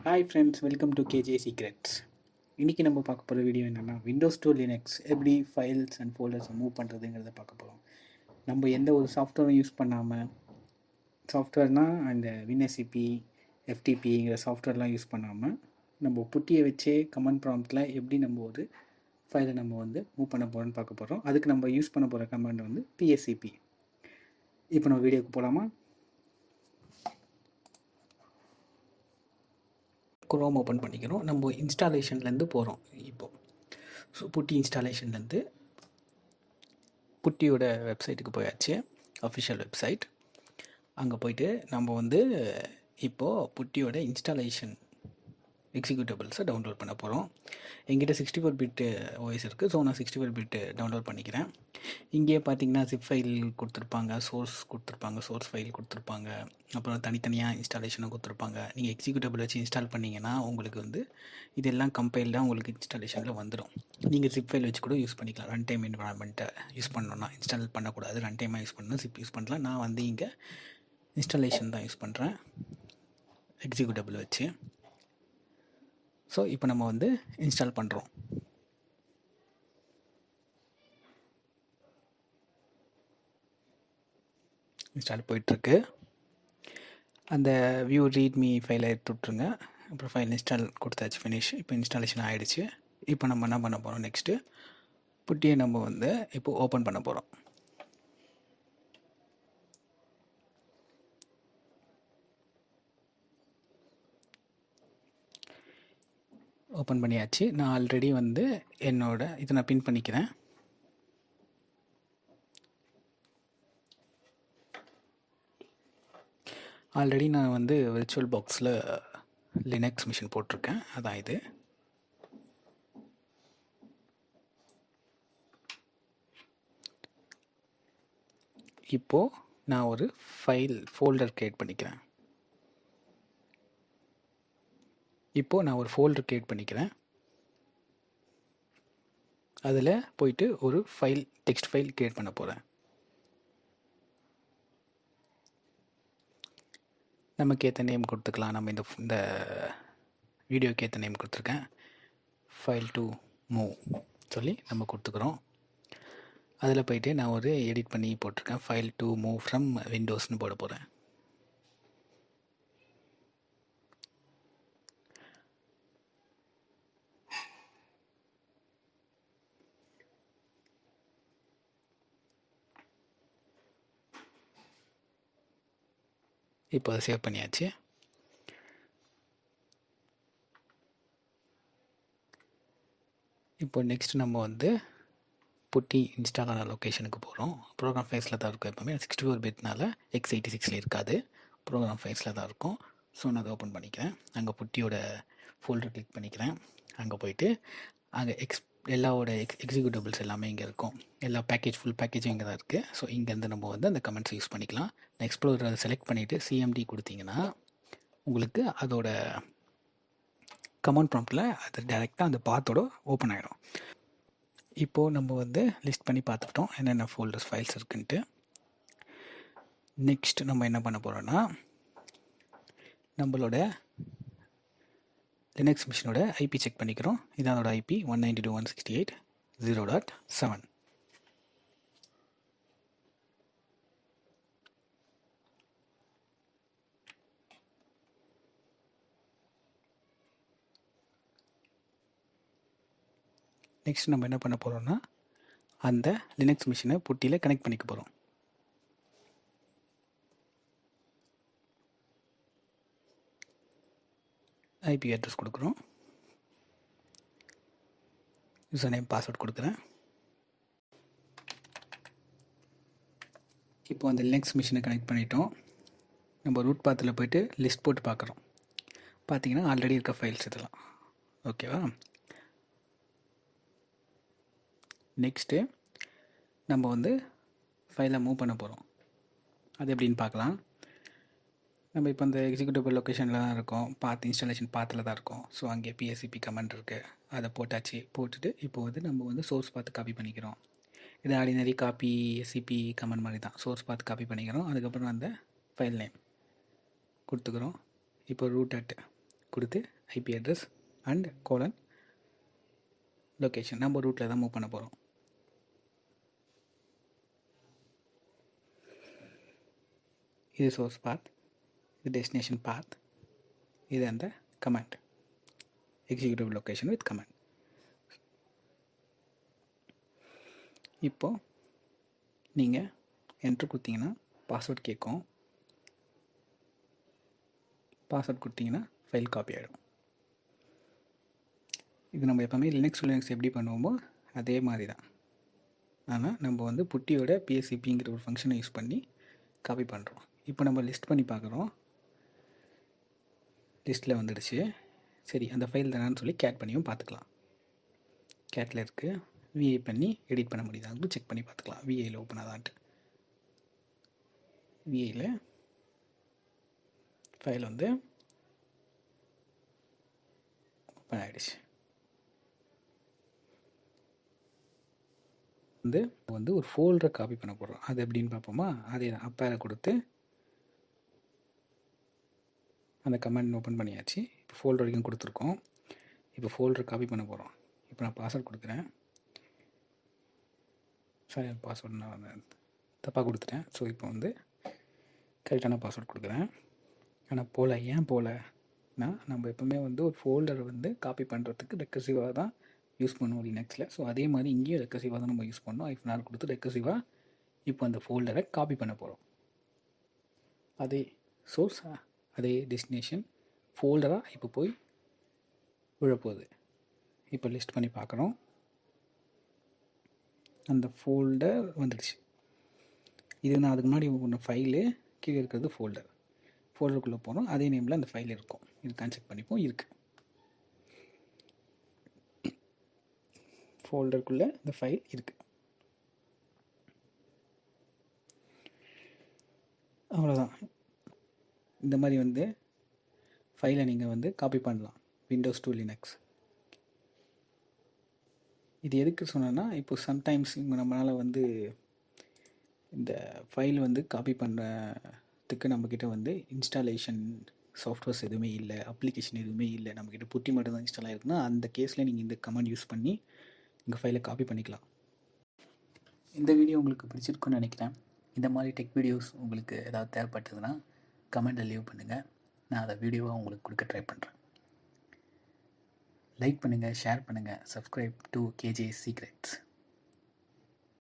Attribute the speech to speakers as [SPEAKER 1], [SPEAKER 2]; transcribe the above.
[SPEAKER 1] Hi friends, welcome to K J secrets. இன்றைக்கி நம்ம பார்க்க போகிற வீடியோ என்னென்னா, விண்டோஸ் டு லினக்ஸ் எப்படி ஃபைல்ஸ் அண்ட் ஃபோல்டர்ஸை மூவ் பண்ணுறதுங்கிறத பார்க்க போகிறோம். நம்ம எந்த ஒரு சாஃப்ட்வேரும் யூஸ் பண்ணாமல், சாஃப்ட்வேர்னால் அந்த வின்எஸ்சிபி, எஃப்டிபிங்கிற சாஃப்ட்வேர்லாம் யூஸ் பண்ணாமல், நம்ம புட்டியை வச்சே கமெண்ட் ப்ராம்ப்டில் எப்படி நம்ம ஒரு ஃபைலை நம்ம மூவ் பண்ண போகிறோன்னு பார்க்க போகிறோம். அதுக்கு நம்ம யூஸ் பண்ண போகிற கமாண்ட் PSCP. இப்போ நம்ம வீடியோக்கு போகலாமா? குரோம் ஓப்பன் பண்ணிக்கிறோம். நம்ம இன்ஸ்டாலேஷன்லேருந்து போகிறோம் இப்போது. ஸோ புட்டி இன்ஸ்டாலேஷன்லேருந்து புட்டியோட வெப்சைட்டுக்கு போயாச்சு, அஃபிஷியல் வெப்சைட். அங்கே போயிட்டு நம்ம இப்போது புட்டியோட இன்ஸ்டாலேஷன் எக்ஸிக்யூட்டபிள்ஸை டவுன்லோட் பண்ண போகிறோம். எங்கிட்ட 64 பிட் ஓஎஸ் இருக்குது. ஸோ நான் 64 பிட் டவுன்லோட் பண்ணிக்கிறேன். இங்கேயே பார்த்தீங்கன்னா ஜிப் ஃபைல் கொடுத்துருப்பாங்க, சோர்ஸ் ஃபைல் கொடுத்துருப்பாங்க, அப்புறம் தனித்தனியாக இன்ஸ்டாலேஷனும் கொடுத்துருப்பாங்க. நீங்கள் எக்ஸிக்யூட்டபிள் வச்சு இன்ஸ்டால் பண்ணிங்கன்னா உங்களுக்கு இதெல்லாம் கம்பைல்டாக உங்களுக்கு இன்ஸ்டாலேஷனில் வந்துடும். நீங்கள் ஜிப் ஃபைல் வச்சு கூட யூஸ் பண்ணிக்கலாம். ரன் டைம் என்வரான்மெண்ட்டை யூஸ் பண்ணணும்னா, இன்ஸ்டால் பண்ணக்கூடாது, ரன் டைமாக யூஸ் பண்ணணும், ஜிப் யூஸ் பண்ணலாம். நான் இங்கே இன்ஸ்டாலேஷன் தான் யூஸ் பண்ணுறேன் எக்ஸிக்யூட்டபிள் வச்சு. ஸோ இப்போ நம்ம இன்ஸ்டால் பண்ணுறோம். இன்ஸ்டால் போயிட்டுருக்கு. அந்த வியூ ரீட்மி ஃபைலை எடுத்து விட்ருங்க. அப்புறம் ஃபைல் இன்ஸ்டால் கொடுத்தாச்சு, ஃபினிஷ். இப்போ இன்ஸ்டாலேஷன் ஆகிடுச்சு. இப்போ நம்ம என்ன பண்ண போகிறோம், நெக்ஸ்ட்டு புட்டியை நம்ம இப்போ ஓப்பன் பண்ண போகிறோம். ஓப்பன் பண்ணியாச்சு. நான் ஆல்ரெடி இதை நான் பின் பண்ணிக்கிறேன். ஆல்ரெடி நான் விர்ச்சுவல் பாக்ஸில் லினக்ஸ் மிஷின் போட்டிருக்கேன். அதான் இது. இப்போது நான் ஒரு ஃபோல்டர் க்ரியேட் பண்ணிக்கிறேன். அதில் போயிட்டு ஒரு டெக்ஸ்ட் ஃபைல் க்ரியேட் பண்ண போகிறேன். நமக்கு ஏற்ற நேம் கொடுத்துக்கலாம். நம்ம இந்த வீடியோக்கு ஏற்ற நேம் கொடுத்துருக்கேன், ஃபைல் டு மூவ் சொல்லி நம்ம கொடுத்துக்கிறோம். அதில் போயிட்டு நான் ஒரு எடிட் பண்ணி போட்டிருக்கேன், ஃபைல் டு மூவ் ஃப்ரம் விண்டோஸ்னு போட போகிறேன். இப்போ அதை சேவ் பண்ணியாச்சு. இப்போ நெக்ஸ்ட் நம்ம புட்டி இன்ஸ்டால் ஆன லொக்கேஷனுக்கு போகிறோம். ப்ரோக்ராம் ஃபைல்ஸில் தான் இருக்கும். எப்போவுமே 64 பிட்னால x86 இருக்காது, ப்ரோக்ராம் ஃபைல்ஸில் தான் இருக்கும். ஸோ நான் அதை ஓப்பன் பண்ணிக்கிறேன். அங்கே புட்டியோட ஃபோல்டர் கிளிக் பண்ணிக்கிறேன். அங்கே போயிட்டு அங்கே எல்லாவோட எக்ஸிக்யூட்டபிள்ஸ் எல்லாமே இங்கே இருக்கும். எல்லா ஃபுல் பேக்கேஜும் இங்கே தான் இருக்குது. ஸோ இங்கேருந்து நம்ம அந்த கமெண்ட்ஸ் யூஸ் பண்ணிக்கலாம். நான் எக்ஸ்ப்ளோரர் அதை செலக்ட் பண்ணிவிட்டு CMD கொடுத்தீங்கன்னா உங்களுக்கு அதோட கமெண்ட் ப்ராம்ப்டில் அது டைரெக்டாக அந்த பாத்தோட ஓப்பன் ஆகிடும். இப்போது நம்ம லிஸ்ட் பண்ணி பார்த்துக்கிட்டோம் என்னென்ன ஃபோல்டர்ஸ் ஃபைல்ஸ் இருக்குன்ட்டு. நெக்ஸ்ட் நம்ம என்ன பண்ண போகிறோன்னா, நம்மளோட லினக்ஸ் மிஷினோட IP செக் பண்ணிக்கிறோம். இதனோட IP 192.168.0.7. நெக்ஸ்ட் நம்ம என்ன பண்ண போகிறோம்னா, அந்த லினக்ஸ் மிஷினை புட்டியில் கனெக்ட் பண்ணிக்க போகிறோம். IP அட்ரஸ் கொடுக்குறோம், யூசர் நேம் பாஸ்வேர்ட் கொடுக்குறேன். இப்போ அந்த லினக்ஸ் மிஷினை கனெக்ட் பண்ணிட்டோம். நம்ம ரூட் பாத்தில் போய்ட்டு லிஸ்ட் போட்டு பார்க்குறோம். பார்த்தீங்கன்னா ஆல்ரெடி இருக்க ஃபைல்ஸ் இதெல்லாம். ஓகேவா? நெக்ஸ்ட்டு நம்ம ஃபைலை மூவ் பண்ண போகிறோம். அது எப்படின்னு பார்க்கலாம். நம்ம இப்போ அந்த எக்ஸிக்யூட்டபிள் லொக்கேஷனில் தான் இருக்கோம், இன்ஸ்டாலேஷன் பாத்தில் தான் இருக்கும். ஸோ அங்கே PSCP கமெண்ட் இருக்குது, அதை போட்டுட்டு இப்போ நம்ம சோர்ஸ் பார்த்து காப்பி பண்ணிக்கிறோம். இது ஆர்டினரி காப்பி SCP கமெண்ட் மாதிரி தான். சோர்ஸ் பார்த்து காப்பி பண்ணிக்கிறோம். அதுக்கப்புறம் அந்த ஃபைல் நேம் கொடுத்துக்கிறோம். இப்போ ரூட் கொடுத்து IP address and colon location. நம்ம ரூட்டில் தான் மூவ் பண்ண போகிறோம். இது சோர்ஸ் பாத், இது டெஸ்டினேஷன் பாத், இது அந்த command executive location with command. இப்போது நீங்கள் என்ட்ரு கொடுத்தீங்கன்னா பாஸ்வேர்ட் கேட்கும். பாஸ்வேர்ட் கொடுத்தீங்கன்னா ஃபைல் காப்பி ஆகிடும். இது நம்ம எப்போவுமே லினக்ஸ் எப்படி பண்ணுவோமோ அதே மாதிரி தான். ஆனால் நம்ம வந்து புட்டியோட PSCPங்கிற ஒரு ஃபங்க்ஷனை யூஸ் பண்ணி காப்பி பண்ணுறோம். இப்போ நம்ம லிஸ்ட் பண்ணி பார்க்குறோம். லிஸ்ட்டில் வந்துடுச்சு. சரி, அந்த ஃபைல் தானான்னு சொல்லி கேட் பண்ணியும் பார்த்துக்கலாம். கேட்டில் இருக்குது. விஐ பண்ணி எடிட் பண்ண முடியுதான்னு செக் பண்ணி பார்த்துக்கலாம். விஐயில் ஓப்பன் ஆதான்ட்டு. விஐயில் ஃபைல் வந்து ஓப்பன் ஆகிடுச்சு. வந்து ஒரு ஃபோல்டரை காப்பி பண்ண போகிறோம். அது எப்படின்னு பார்ப்போமா? அதே தான். அப்பேரை கொடுத்து அந்த கமெண்ட் ஓப்பன் பண்ணியாச்சு. இப்போ ஃபோல்டர் வரைக்கும் கொடுத்துருக்கோம். இப்போ ஃபோல்டர் காப்பி பண்ண போகிறோம். இப்போ நான் பாஸ்வேர்ட் கொடுக்குறேன். சாரி, பாஸ்வேர்டு நான் தப்பாக கொடுத்துட்டேன். ஸோ இப்போ வந்து கரெக்டான பாஸ்வேர்ட் கொடுக்குறேன். ஆனால் ஏன் போகலன்னா, நம்ம எப்போவுமே வந்து ஒரு ஃபோல்டரை வந்து காப்பி பண்ணுறதுக்கு ரெக்கர்சிவாக தான் யூஸ் பண்ணுவோம் லினக்ஸில். ஸோ அதே மாதிரி இங்கேயும் ரெக்கர்சிவாக தான் நம்ம யூஸ் பண்ணோம். IF கொடுத்து ரெக்கர்சிவாக இப்போ அந்த ஃபோல்டரை காப்பி பண்ண போகிறோம். அதே சோர்ஸ், அதே டெஸ்டினேஷன் ஃபோல்டராக இப்போ போய் விழப்போகுது. இப்போ லிஸ்ட் பண்ணி பார்க்குறோம். அந்த ஃபோல்டர் வந்துடுச்சு. இது நான் அதுக்கு முன்னாடி ஒன்று ஃபைலு, கீழே இருக்கிறது ஃபோல்டர். ஃபோல்டருக்குள்ளே போகிறோம். அதே நேமில் அந்த ஃபைல் இருக்கும். இருக்கான்னு செக் பண்ணிப்போம். இருக்குது. ஃபோல்டருக்குள்ளே இந்த ஃபைல் இருக்குது. அவ்வளோதான். இந்த மாதிரி வந்து ஃபைலை நீங்கள் வந்து காப்பி பண்ணலாம் Windows to Linux. இது எதுக்கு சொன்னேன்னா, இப்போ சம்டைம்ஸ் நம்மளால் வந்து இந்த ஃபைல் வந்து காப்பி பண்ணுறதுக்கு நம்மக்கிட்ட வந்து இன்ஸ்டாலேஷன் சாஃப்ட்வேர்ஸ் எதுவுமே இல்லை, அப்ளிகேஷன் எதுவுமே இல்லை, நம்மக்கிட்ட புட்டி மட்டும் தான் இன்ஸ்டால் ஆகிருக்குன்னா அந்த கேஸில் நீங்கள் இந்த கமாண்ட் யூஸ் பண்ணி உங்கள் ஃபைலை காப்பி பண்ணிக்கலாம். இந்த வீடியோ உங்களுக்கு பிடிச்சிருக்குன்னு நினைக்கிறேன். இந்த மாதிரி டெக் வீடியோஸ் உங்களுக்கு ஏதாவது தேவைப்பட்டதுன்னா கமெண்ட்டில் லீவ் பண்ணுங்கள். நான் அதை வீடியோவாக உங்களுக்கு கொடுக்க ட்ரை பண்ணுறேன். லைக் பண்ணுங்கள், ஷேர் பண்ணுங்கள், சப்ஸ்கிரைப் டு KJ Secrets.